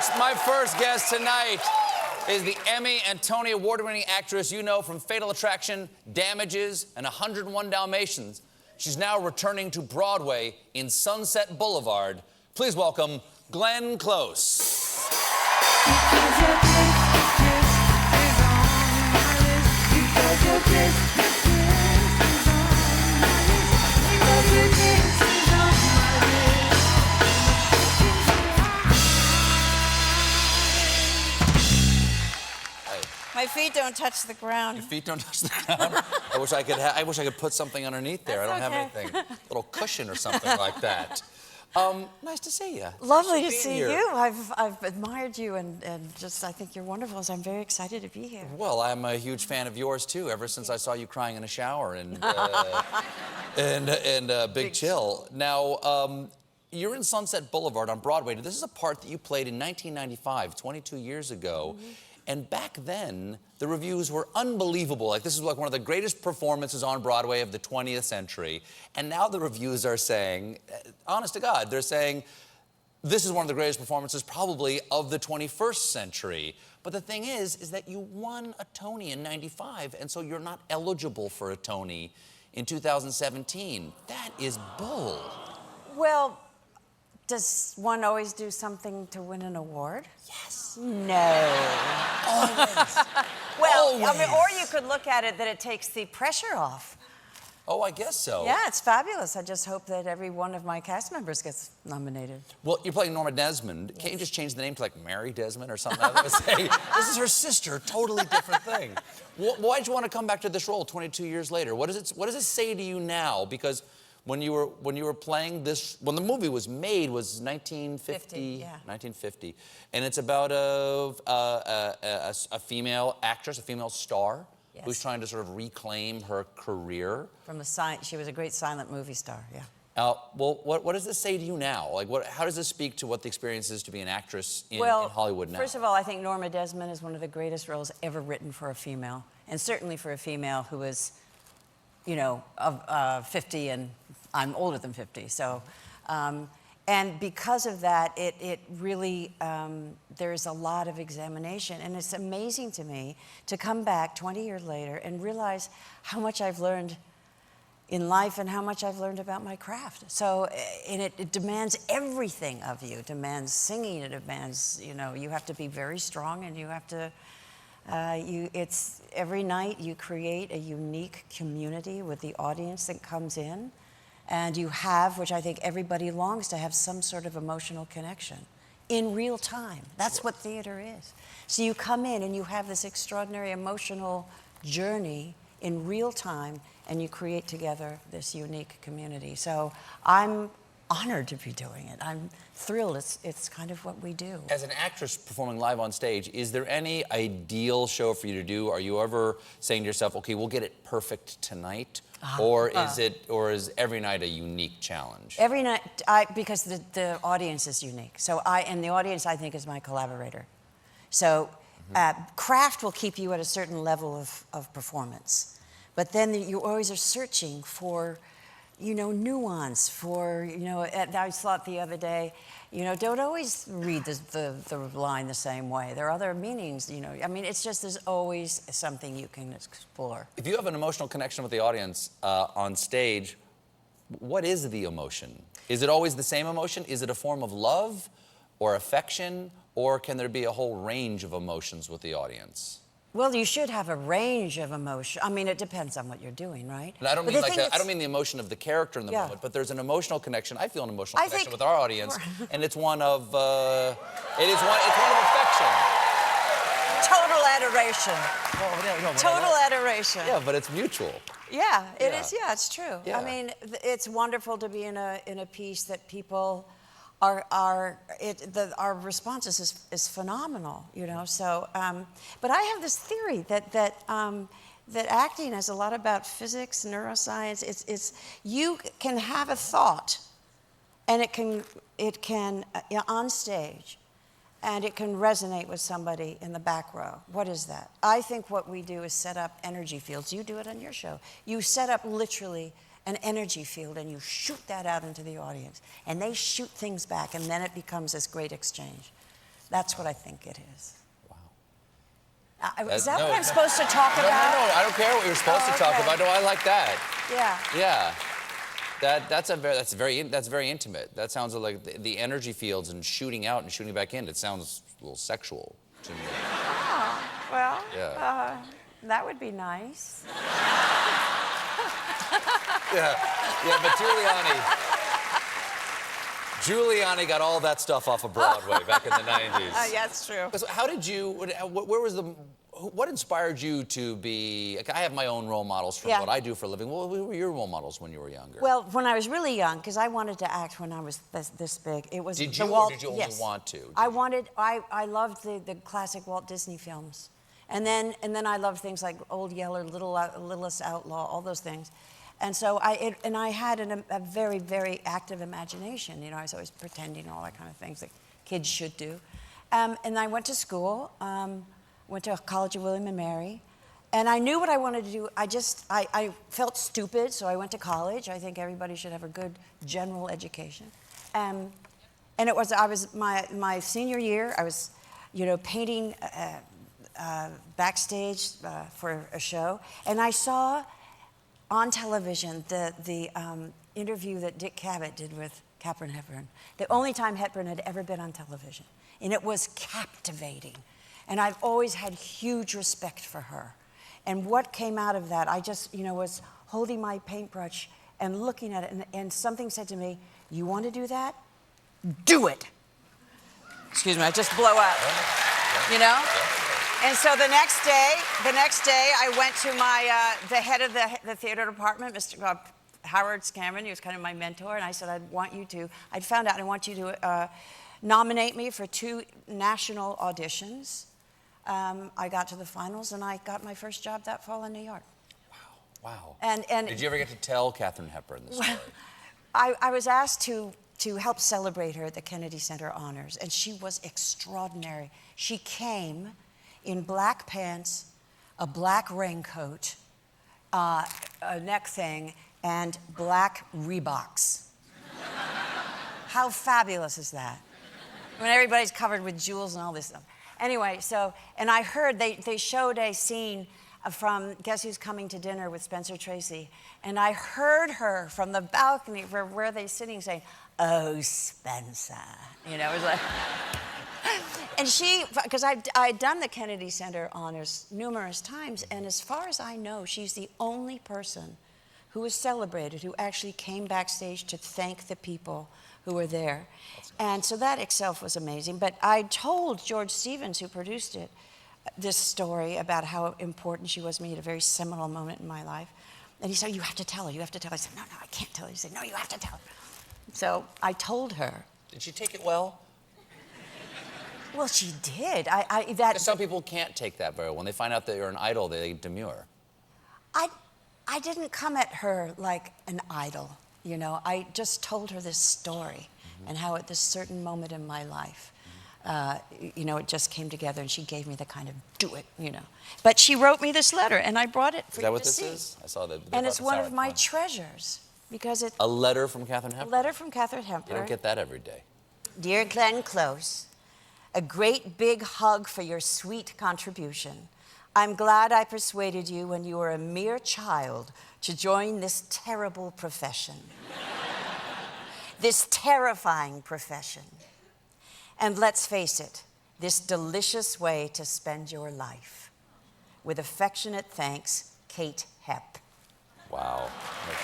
Folks, my first guest tonight is the Emmy and Tony Award-winning actress you know from Fatal Attraction, Damages, and 101 Dalmatians. She's now returning to Broadway in Sunset Boulevard. Please welcome Glenn Close. My feet don't touch the ground. Your feet don't touch the ground? I wish I could put something underneath there. That's I don't have anything. A little cushion or something like that. Nice to see you. Lovely Nice to see here. you. I've admired you and just I think you're wonderful. So I'm very excited to be here. Well, I'm a huge fan of yours too. Ever since I saw you crying in a shower and Big Chill. Now, you're in Sunset Boulevard on Broadway. This is a part that you played in 1995, 22 years ago. Mm-hmm. And back then, the reviews were unbelievable. Like, this is like one of the greatest performances on Broadway of the 20th century. And now the reviews are saying, honest to God, they're saying, this is one of the greatest performances probably of the 21st century. But the thing is that you won a Tony in 95, and so you're not eligible for a Tony in 2017. That is bull. Well, does one always do something to win an award? Yes. No. Always. Well, Always. I mean, or you could look at it that it takes the pressure off. Oh, I guess so. Yeah, it's fabulous. I just hope that every one of my cast members gets nominated. Well, you're playing Norma Desmond. Yes. Can't you just change the name to, like, Mary Desmond or something? I was gonna say, this is her sister, totally different thing. Why'd you want to come back to this role 22 years later? What does it say to you now? Because when you were playing this, when the movie was made, was 1950. Yeah. 1950, and it's about a female actress, a female star, yes, who's trying to sort of reclaim her career. She was a great silent movie star. Yeah. Well, what does this say to you now? Like, how does this speak to what the experience is to be an actress in Hollywood now? First of all, I think Norma Desmond is one of the greatest roles ever written for a female, and certainly for a female who is, you know, of 50, and I'm older than 50. So, and because of that, it really, there's a lot of examination. And it's amazing to me to come back 20 years later and realize how much I've learned in life and how much I've learned about my craft. So, and it demands everything of you. It demands singing, it demands, you know, you have to be very strong, and you have to, it's every night you create a unique community with the audience that comes in, and you have, which I think everybody longs to have, some sort of emotional connection in real time. That's what theater is. So you come in and you have this extraordinary emotional journey in real time, and you create together this unique community. So I'm honored to be doing it. I'm thrilled. It's kind of what we do. As an actress performing live on stage, is there any ideal show for you to do? Are you ever saying to yourself, okay, we'll get it perfect tonight? Or is every night a unique challenge? Every night, because the audience is unique. So and the audience, I think, is my collaborator. So craft will keep you at a certain level of performance. But then you always are searching for, you know, nuance, for, you know, I thought the other day, you know, don't always read the line the same way. There are other meanings, you know. I mean, it's just there's always something you can explore. If you have an emotional connection with the audience on stage, what is the emotion? Is it always the same emotion? Is it a form of love or affection? Or can there be a whole range of emotions with the audience? Well, you should have a range of emotion. I mean, it depends on what you're doing, right? And I don't mean I don't mean the emotion of the character in the moment, but there's an emotional connection. I feel an emotional connection with our audience, and it's one of it's one of affection. Total adoration. Well, Total adoration. Yeah, but it's mutual. Yeah, it is. Yeah, it's true. Yeah. I mean, it's wonderful to be in a piece that people our response is phenomenal, you know. So, but I have this theory that acting is a lot about physics, neuroscience. It's you can have a thought, and it can on stage, and it can resonate with somebody in the back row. What is that? I think what we do is set up energy fields. You do it on your show. You set up literally an energy field, and you shoot that out into the audience, and they shoot things back, and then it becomes this great exchange. That's what I think it is. Wow. Is that no, what I'm supposed to talk No, about? no, I don't care what you're supposed to talk okay. about. No, I like that. Yeah. Yeah. That's very intimate. That sounds like the energy fields and shooting out and shooting back in. It sounds a little sexual to me. Oh, well, Yeah. that would be nice. Yeah, but Giuliani got all that stuff off of Broadway back in the 90s. Yeah, that's true. So how did you, what inspired you to be, like, I have my own role models from Yeah. what I do for a living. What were your role models when you were younger? Well, when I was really young, because I wanted to act when I was this big, it was Did the you, Walt. or did you only Yes. want to? I loved the classic Walt Disney films. And then I loved things like Old Yeller, Littlest Outlaw, all those things. And so I had a very, very active imagination. You know, I was always pretending all that kind of things that kids should do. And I went to school, went to College of William and Mary, and I knew what I wanted to do. I felt stupid, so I went to college. I think everybody should have a good general education. And I was my senior year. I was, you know, painting backstage for a show, and I saw on television the interview that Dick Cavett did with Katharine Hepburn. The only time Hepburn had ever been on television, and it was captivating. And I've always had huge respect for her. And what came out of that, I just, you know, was holding my paintbrush and looking at it, and something said to me, "You want to do that? Do it." Excuse me, I just blow up. You know? And so the next day, I went to the head of the theater department, Mr. Howard Cameron. He was kind of my mentor, and I said, I'd found out, I want you to nominate me for 2 national auditions. I got to the finals, and I got my first job that fall in New York. Wow. And did you ever get to tell Katharine Hepburn this story? I was asked to help celebrate her at the Kennedy Center Honors, and she was extraordinary. She came in black pants, a black raincoat, a neck thing, and black Reeboks. How fabulous is that? I mean, everybody's covered with jewels and all this stuff. Anyway, and I heard they showed a scene from Guess Who's Coming to Dinner with Spencer Tracy, and I heard her from the balcony where they're sitting saying, "Oh, Spencer," you know, it was like. And because I'd done the Kennedy Center Honors numerous times, and as far as I know, she's the only person who was celebrated who actually came backstage to thank the people who were there. And so that itself was amazing. But I told George Stevens, who produced it, this story about how important she was to me at a very seminal moment in my life. And he said, "You have to tell her, you have to tell her." I said, "No, I can't tell her." He said, "No, you have to tell her." So I told her. Did she take it well? Well, she did. Because some people can't take that very well. When they find out that you're an idol, they demur. I didn't come at her like an idol, you know. I just told her this story and how at this certain moment in my life, you know, it just came together, and she gave me the kind of do it, you know. But she wrote me this letter, and I brought it for you to see. Is that what this is? I saw that. And it's one of my treasures because it's a letter from Katharine Hepburn? a letter from Katharine Hepburn. You don't get that every day. Dear Glenn Close, a great big hug for your sweet contribution. I'm glad I persuaded you when you were a mere child to join this terrible profession. This terrifying profession. And let's face it, this delicious way to spend your life. With affectionate thanks, Kate Hep. Wow. There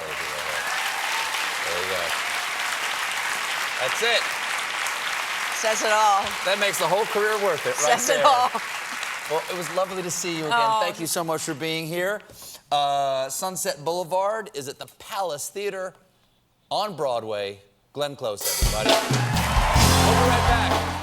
you go. That's it. Says it all. That makes the whole career worth it, right Says there. it all. Well, it was lovely to see you again. Oh. Thank you so much for being here. Sunset Boulevard is at the Palace Theater on Broadway. Glenn Close, everybody. We'll be right back.